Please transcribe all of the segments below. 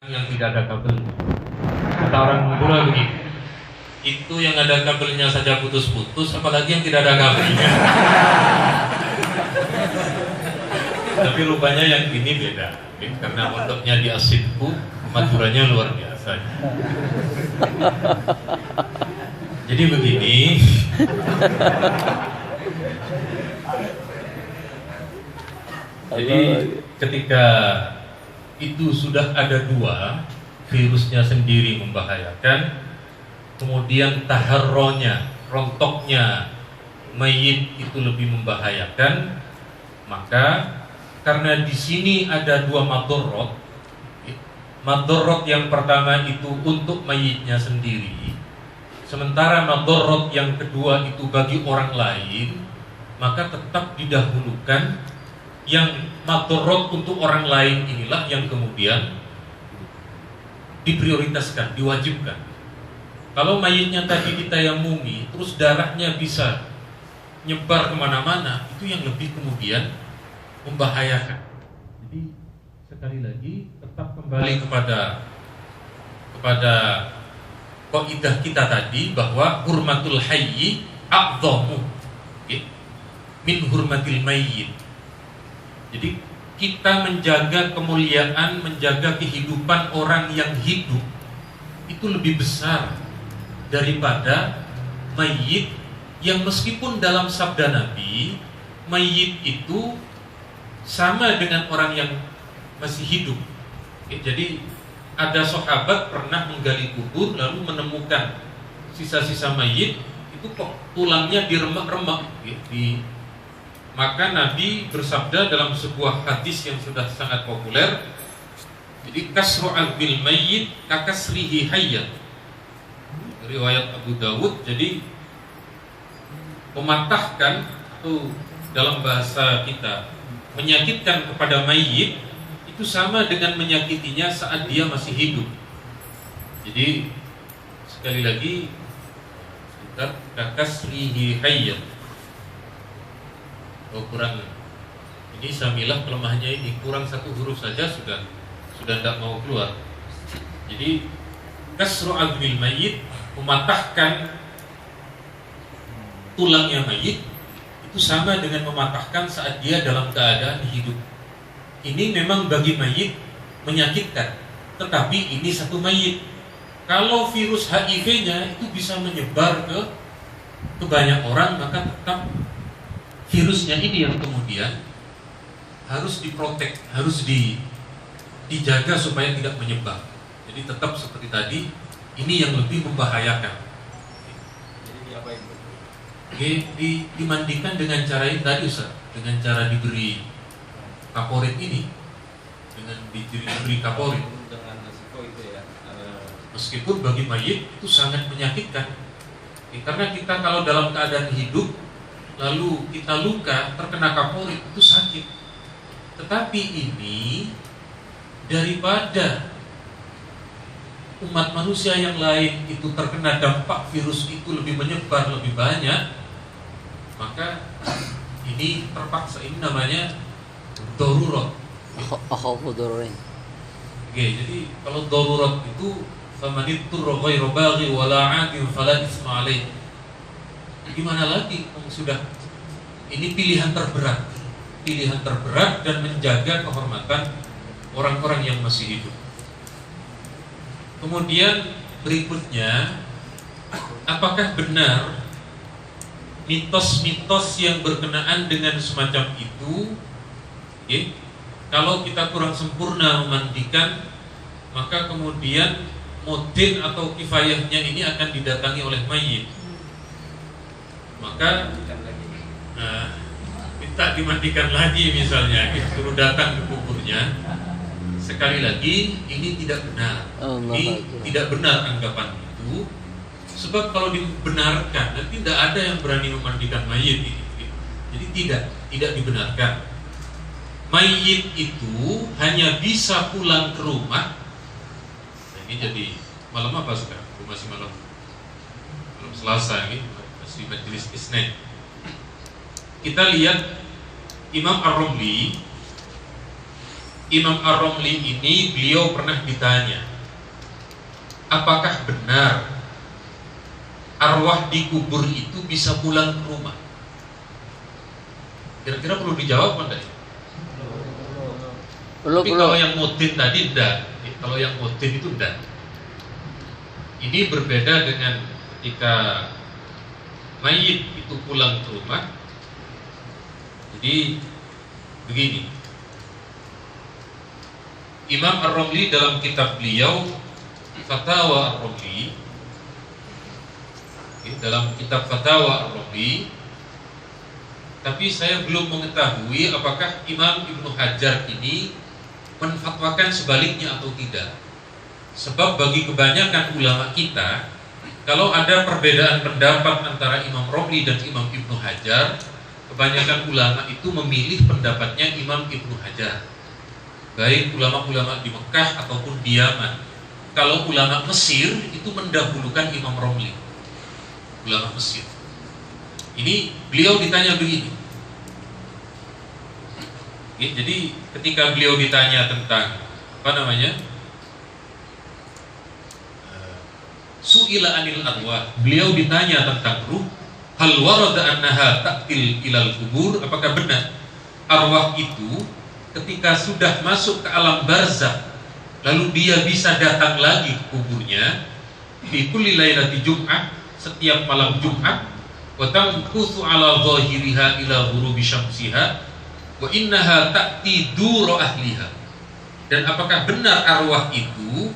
yang tidak ada kabel. Kata orang Madura begini, itu yang ada kabelnya saja putus-putus, apalagi yang tidak ada kabelnya. Tapi rupanya yang ini beda, karena pondoknya di Asidku, Maduranya luar biasa. Jadi begini. Jadi ketika itu sudah ada dua, virusnya sendiri membahayakan, kemudian taharronya, rontoknya mayit itu lebih membahayakan, maka karena di sini ada dua madorot, madorot yang pertama itu untuk mayitnya sendiri, sementara madorot yang kedua itu bagi orang lain, maka tetap didahulukan yang madorot untuk orang lain inilah yang kemudian diprioritaskan, diwajibkan. Kalau mayitnya tadi ditayamumi, terus darahnya bisa nyebar kemana-mana, itu yang lebih kemudian membahayakan. Jadi sekali lagi tetap kembali kepada kaidah kita tadi bahwa hurmatul hayyi a'dhamu min hurmatil mayyit. Jadi kita menjaga kemuliaan, menjaga kehidupan orang yang hidup itu lebih besar daripada mayit yang meskipun dalam sabda Nabi mayit itu sama dengan orang yang masih hidup. Jadi ada sahabat pernah menggali kubur lalu menemukan sisa-sisa mayit itu kok tulangnya diremak-remak maka Nabi bersabda dalam sebuah hadis yang sudah sangat populer, jadi kasru'al bil mayyit kakasrihi hayyan, riwayat Abu Dawud. Jadi mematahkan atau dalam bahasa kita menyakitkan kepada mayit itu sama dengan menyakitinya saat dia masih hidup. Jadi sekali lagi kakasrihi hayyan. Oh, kurang ini Samilah kelemahannya ini kurang satu huruf saja sudah tidak mau keluar. Jadi kasru azmil mayit, mematahkan tulangnya mayit itu sama dengan mematahkan saat dia dalam keadaan hidup. Ini memang bagi mayit menyakitkan, tetapi ini satu mayit. Kalau virus HIV-nya itu bisa menyebar ke banyak orang, maka tetap virusnya ini yang kemudian harus diprotek, harus dijaga supaya tidak menyebar. Jadi tetap seperti tadi, ini yang lebih membahayakan. Jadi diapain? Dimandikan dengan cara ini tadi, Ustaz, dengan cara diberi kaporit ini, dengan diberi kaporit. Dengan resiko itu ya. Meskipun bagi mayit itu sangat menyakitkan, karena kita kalau dalam keadaan hidup lalu kita luka, terkena kaporit itu sakit. Tetapi ini daripada umat manusia yang lain itu terkena dampak virus itu lebih menyebar, lebih banyak, maka ini terpaksa, ini namanya darurat. Darurat. Oke, jadi kalau darurat itu famanittur ghairu baghi wala 'adin fala isma alaih. Gimana lagi sudah ini pilihan terberat dan menjaga kehormatan orang-orang yang masih hidup. Kemudian berikutnya, apakah benar mitos-mitos yang berkenaan dengan semacam itu? Kalau kita kurang sempurna memandikan, maka kemudian mudin atau kifayahnya ini akan didatangi oleh mayit. Maka minta dimandikan lagi misalnya, suruh datang ke kuburnya. Sekali lagi ini tidak benar. Ini tidak benar anggapan itu. Sebab kalau dibenarkan nanti tidak ada yang berani memandikan mayit ini. Jadi tidak dibenarkan. Mayit itu hanya bisa pulang ke rumah. Nah, ini jadi malam apa sekarang? Masih malam Selasa ini. Di majelis Isnin kita lihat Imam Ar-Romli Imam Ar-Romli ini beliau pernah ditanya, apakah benar arwah di kubur itu bisa pulang ke rumah? Kira-kira perlu dijawab enggak? Tapi kalau yang mutin tadi enggak. Kalau yang mutin itu enggak. Ini berbeda dengan ketika mayit itu pulang ke rumah. Jadi begini, Imam Ar-Romli dalam kitab beliau Fatawa Ar-Romli, dalam kitab Fatawa Ar-Romli, tapi saya belum mengetahui apakah Imam Ibnu Hajar ini menfatwakan sebaliknya atau tidak. Sebab bagi kebanyakan ulama kita, kalau ada perbedaan pendapat antara Imam Romli dan Imam Ibnu Hajar, kebanyakan ulama itu memilih pendapatnya Imam Ibnu Hajar, baik ulama-ulama di Mekah ataupun di Yaman. Kalau ulama Mesir itu mendahulukan Imam Romli, ulama Mesir. Ini beliau ditanya begini. Oke, jadi ketika beliau ditanya tentang su'ila anil arwah, beliau ditanya tentang ruh, hal warada annaha ta'til ilal kubur, apakah benar arwah itu ketika sudah masuk ke alam barzakh lalu dia bisa datang lagi ke kuburnya fi kulli lailati jum'ah, setiap malam Jumat, wa tamkuthu ala zahiriha ila ghurubi syamsiha wa innaha ta'ti duru ahliha, dan apakah benar arwah itu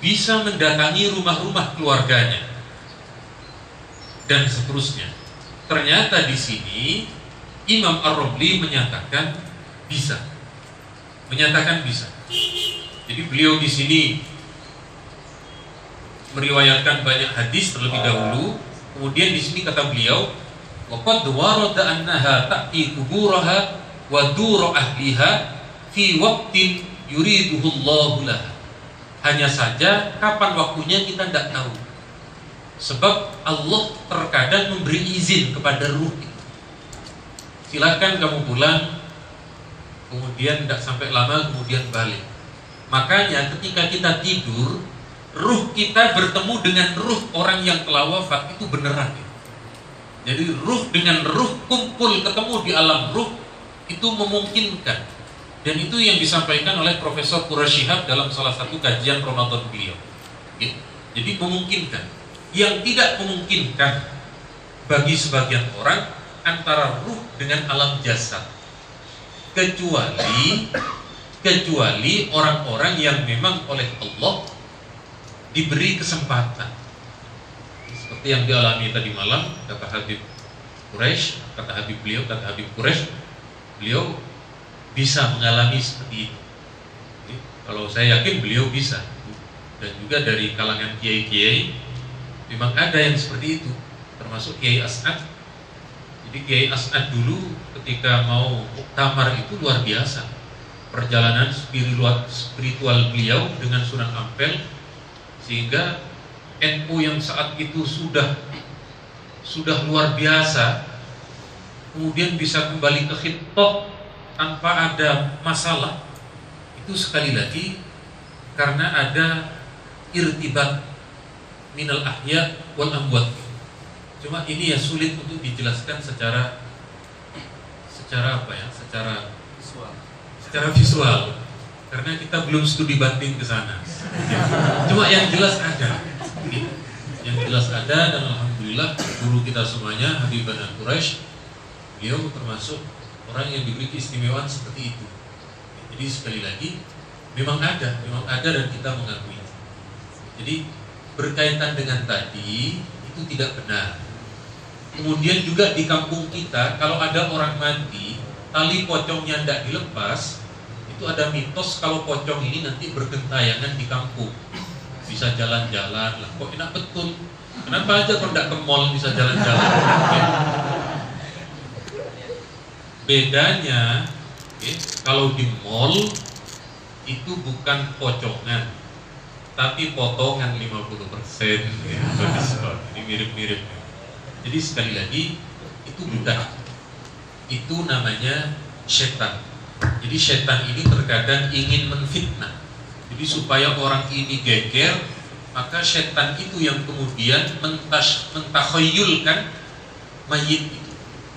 bisa mendatangi rumah-rumah keluarganya, dan seterusnya. Ternyata di sini Imam Ar-Romli menyatakan bisa. Jadi beliau di sini meriwayatkan banyak hadis terlebih dahulu. Kemudian di sini kata beliau, waqad warada annaha ta'ti kuburaha wa duru ahliha fi waqtin yuriduhu Allahu laha. Hanya saja kapan waktunya kita tidak tahu. Sebab Allah terkadang memberi izin kepada ruh itu. Silakan kamu pulang, kemudian tidak sampai lama kemudian balik. Makanya ketika kita tidur, ruh kita bertemu dengan ruh orang yang telah wafat itu beneran. Jadi ruh dengan ruh kumpul ketemu di alam ruh itu memungkinkan. Dan itu yang disampaikan oleh Profesor Quraisy Shihab dalam salah satu kajian Ramadan beliau. Jadi memungkinkan. Yang tidak memungkinkan bagi sebagian orang antara ruh dengan alam jasad, kecuali orang-orang yang memang oleh Allah diberi kesempatan, seperti yang dialami tadi malam kata Habib Quraisy, kata Habib Quraisy, beliau bisa mengalami seperti itu. Jadi, kalau saya yakin beliau bisa, dan juga dari kalangan kiai-kiai memang ada yang seperti itu, termasuk Kiai As'ad. Jadi Kiai As'ad dulu ketika mau muktamar itu luar biasa, perjalanan spiritual beliau dengan Sunan Ampel, sehingga NU yang saat itu sudah luar biasa, kemudian bisa kembali ke khitbah tanpa ada masalah. Itu sekali lagi karena ada irtibat minal ahya wal amwat. Cuma ini ya sulit untuk dijelaskan secara visual, karena kita belum studi banding ke sana. Cuma yang jelas ada. Dan alhamdulillah guru kita semuanya Habib Quraisy, beliau termasuk orang yang diberi keistimewaan seperti itu. Jadi sekali lagi memang ada dan kita mengakui. Jadi berkaitan dengan tadi itu tidak benar. Kemudian juga di kampung kita kalau ada orang mati, tali pocongnya tidak dilepas, itu ada mitos kalau pocong ini nanti bergentayangan di kampung, bisa jalan-jalan lah. Kok enak betul? Kenapa aja kalau tidak ke mall bisa jalan-jalan? Bedanya, kalau di mall itu bukan pocongan, tapi potongan 50%. Ini mirip-mirip. Jadi sekali lagi itu bukan, itu namanya setan. Jadi setan ini terkadang ingin menfitnah. Jadi supaya orang ini geger, maka setan itu yang kemudian mentakhayyulkan mayit itu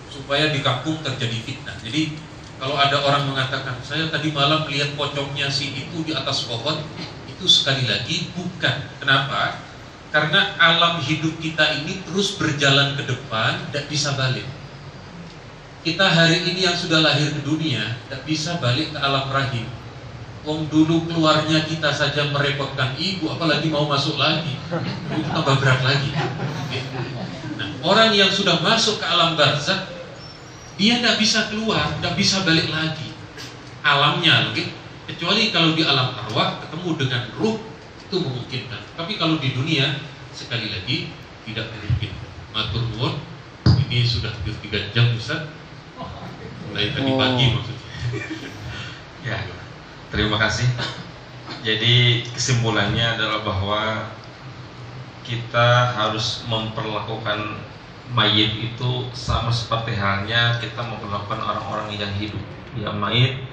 supaya di kampung terjadi fitnah. Jadi kalau ada orang mengatakan, saya tadi malam lihat pocongnya si itu di atas pohon, itu sekali lagi bukan. Kenapa? Karena alam hidup kita ini terus berjalan ke depan, tidak bisa balik. Kita hari ini yang sudah lahir ke dunia tidak bisa balik ke alam rahim. Wong dulu keluarnya kita saja merepotkan ibu, apalagi mau masuk lagi, itu tambah berat lagi. Nah, orang yang sudah masuk ke alam barzakh, dia tidak bisa keluar, tidak bisa balik lagi. Alamnya, kecuali kalau di alam arwah ketemu dengan ruh, itu memungkinkan. Tapi kalau di dunia, sekali lagi tidak mungkin. Matur nuwun, ini sudah 3 jam Ustaz. Mulai tadi pagi maksudnya. Ya, terima kasih. Jadi kesimpulannya adalah bahwa kita harus memperlakukan mayit itu sama seperti halnya kita memperlakukan orang-orang yang hidup. Ya, mayit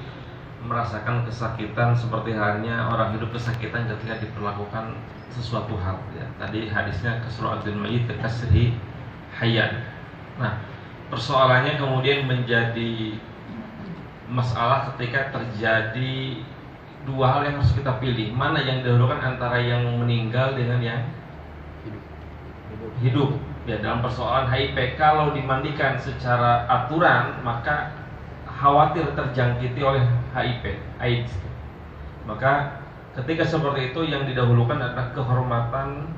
merasakan kesakitan seperti halnya orang hidup kesakitan ketika diperlakukan sesuatu hal. Ya, tadi hadisnya kasratul mayit kasri hayyan. Nah, persoalannya kemudian menjadi masalah ketika terjadi dua hal yang harus kita pilih. Mana yang didahulukan antara yang meninggal dengan yang hidup. Ya, dalam persoalan HIV, kalau dimandikan secara aturan maka khawatir terjangkiti oleh HIV, AIDS. Maka ketika seperti itu yang didahulukan adalah kehormatan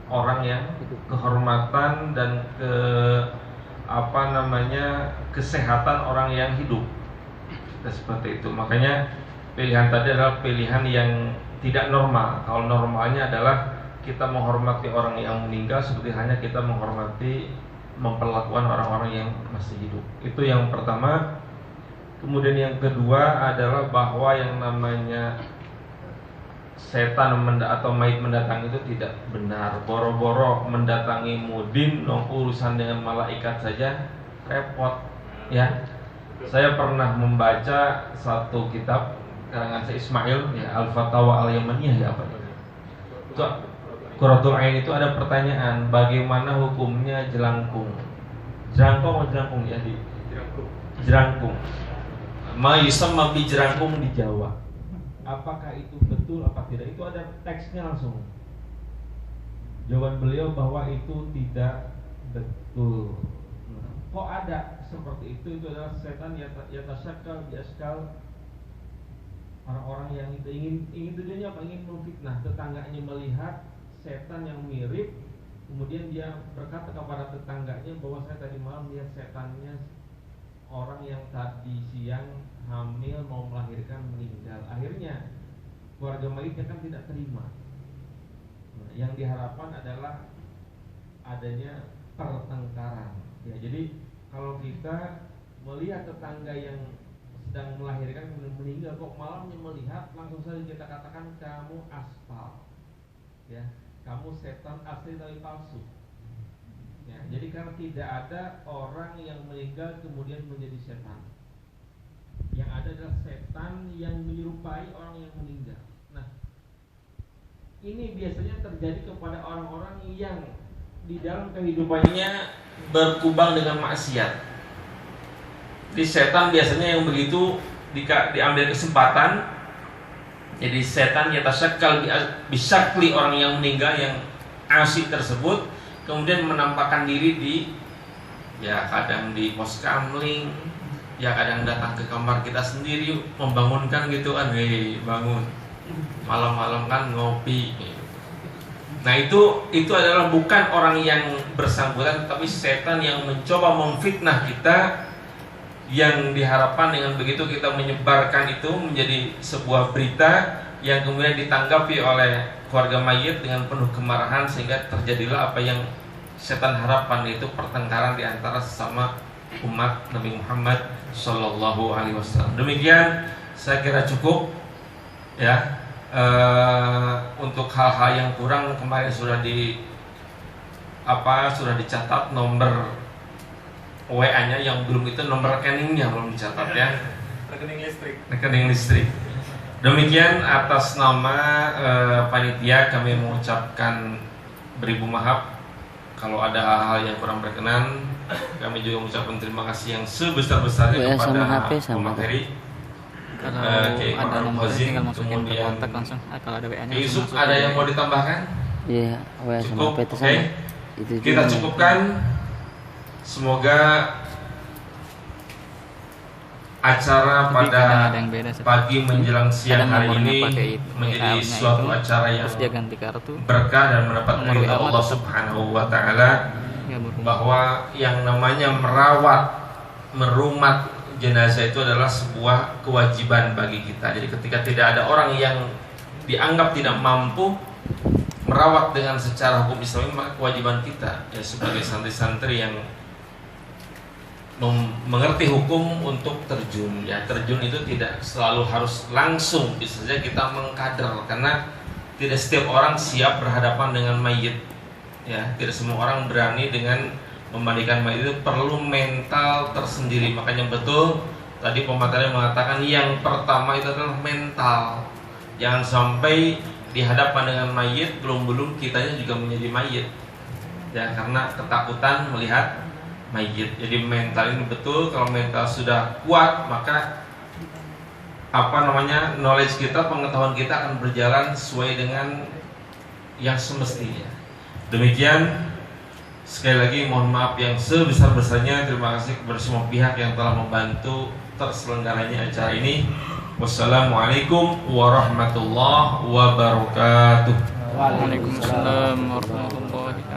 orang yang kehormatan dan kesehatan orang yang hidup. Dan seperti itu. Makanya pilihan tadi adalah pilihan yang tidak normal. Kalau normalnya adalah kita menghormati orang yang meninggal seperti hanya kita memperlakukan orang-orang yang masih hidup. Itu yang pertama. Kemudian yang kedua adalah bahwa yang namanya setan atau mayit mendatangi itu tidak benar. Boro-boro mendatangi mudin, urusan dengan malaikat saja repot. Ya, saya pernah membaca satu kitab karangan Syekh Ismail, ya, Al-Fatawa Al-Yamaniyah, ya apa itu? Qurratul Ain itu ada pertanyaan, bagaimana hukumnya jelangkung? Jelangkung atau jelangkung ya di? Jelangkung. Ma yusamma bi jelangkung di Jawa. Apakah itu betul apa tidak? Itu ada teksnya langsung. Jawaban beliau bahwa itu tidak betul. Kok ada seperti itu? Itu adalah setan yatasyakal biaskal orang-orang yang ingin tujuannya apa? Ingin memfitnah tetangganya, melihat setan yang mirip, kemudian dia berkata kepada tetangganya bahwa saya tadi malam lihat setannya orang yang tadi siang hamil mau melahirkan meninggal. Akhirnya keluarga mayitnya kan tidak terima. Nah, yang diharapkan adalah adanya pertengkaran. Ya, jadi kalau kita melihat tetangga yang sedang melahirkan kemudian meninggal, kok malamnya melihat, langsung saja kita katakan kamu aspal, ya, kamu setan asli tapi palsu. Ya, jadi karena tidak ada orang yang meninggal kemudian menjadi setan. Yang ada adalah setan yang menyerupai orang yang meninggal. Nah, ini biasanya terjadi kepada orang-orang yang di dalam kehidupannya berkubang dengan maksiat. Di setan biasanya yang begitu diambil kesempatan. Jadi setan yatasyakal bisyakli orang yang meninggal yang asik tersebut, kemudian menampakkan diri di, ya kadang di pos kamling, ya kadang datang ke kamar kita sendiri membangunkan gitu kan, hei bangun, malam-malam kan ngopi. Nah itu adalah bukan orang yang bersangkutan, tapi setan yang mencoba memfitnah kita, yang diharapkan dengan begitu kita menyebarkan itu menjadi sebuah berita yang kemudian ditanggapi oleh keluarga mayit dengan penuh kemarahan, sehingga terjadilah apa yang setan harapkan, yaitu pertengkaran di antara sesama umat Nabi Muhammad Sallallahu Alaihi Wasallam. Demikian saya kira cukup, ya. Untuk hal-hal yang kurang kemarin sudah dicatat nomor WA-nya, yang belum itu nomor rekeningnya belum dicatat, ya. rekening listrik. Demikian atas nama panitia kami mengucapkan beribu maaf kalau ada hal-hal yang kurang berkenan. Kami juga mengucapkan terima kasih yang sebesar-besarnya kepada pemateri. Kalau ada nomor tinggal masukin ke kontak langsung. Kalau ada WA-nya Yusuf, ada yang mau ditambahkan? Iya, WA sama Cukup, HP itu oke. sama. Itu Kita juga. cukupkan. Semoga acara pada kadang ada yang beda, pagi menjelang siang kadang hari nomornya ini pakai menjadi WA-nya suatu itu, acara yang terus dia ganti kartu. berkah dan mendapat Nomor ridha WA Allah tetap. Subhanahu wa taala, Ya, berhubung. bahwa yang namanya merumat jenazah itu adalah sebuah kewajiban bagi kita. Jadi ketika tidak ada orang yang dianggap tidak mampu merawat dengan secara hukum Islam, maka kewajiban kita ya sebagai santri-santri yang mengerti hukum untuk terjun. Ya, terjun itu tidak selalu harus langsung, bisa saja kita mengkader, karena tidak setiap orang siap berhadapan dengan mayit. Ya, tidak semua orang berani dengan memandikan mayit, itu perlu mental tersendiri. Makanya betul tadi pemateri mengatakan yang pertama itu adalah mental. Jangan sampai di hadapan dengan mayit belum kitanya juga menjadi mayit. Ya, karena ketakutan melihat mayit. Jadi mental ini betul, kalau mental sudah kuat maka knowledge kita, pengetahuan kita akan berjalan sesuai dengan yang semestinya. Demikian, sekali lagi mohon maaf yang sebesar-besarnya. Terima kasih kepada semua pihak yang telah membantu terselenggaranya acara ini. Wassalamualaikum warahmatullahi wabarakatuh. Waalaikumsalam warahmatullahi wabarakatuh.